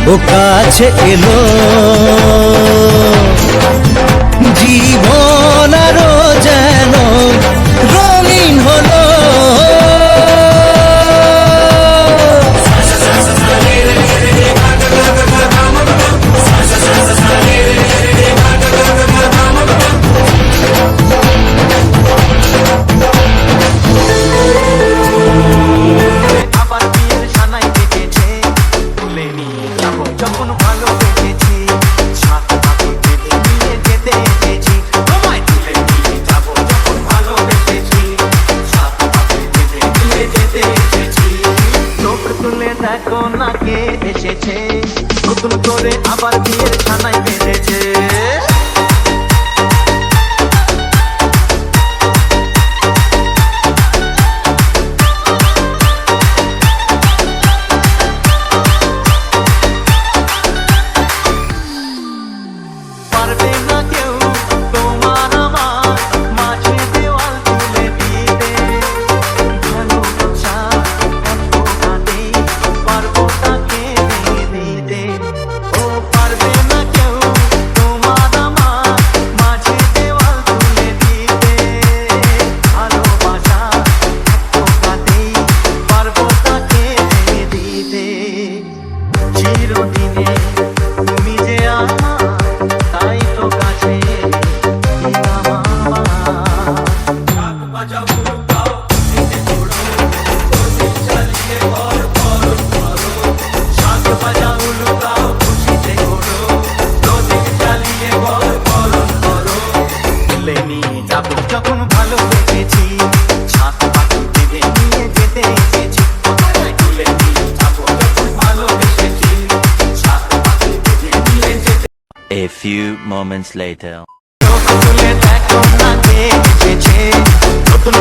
ও কাছে এলো জীবন আরো যেন রঙিন হলো দেখো না কে এসেছে নতুন করে আবার বিয়ের ছানায় বেঁধেছে পারবে না কেউ তোমার আমার মাঝে দেওয়াল তুলে দিতে ভালোবাসা যখন ভালোবেসেছি ছাদ পাখি বেঁধে নিয়ে যেতে এসেছি তুলে নিয়ে যাবো যখন ভালোবেসেছি ছাদ পাখি বেঁধে নিয়ে যেতে। A few moments later. তুলে দেখো না কে এসেছে নতুন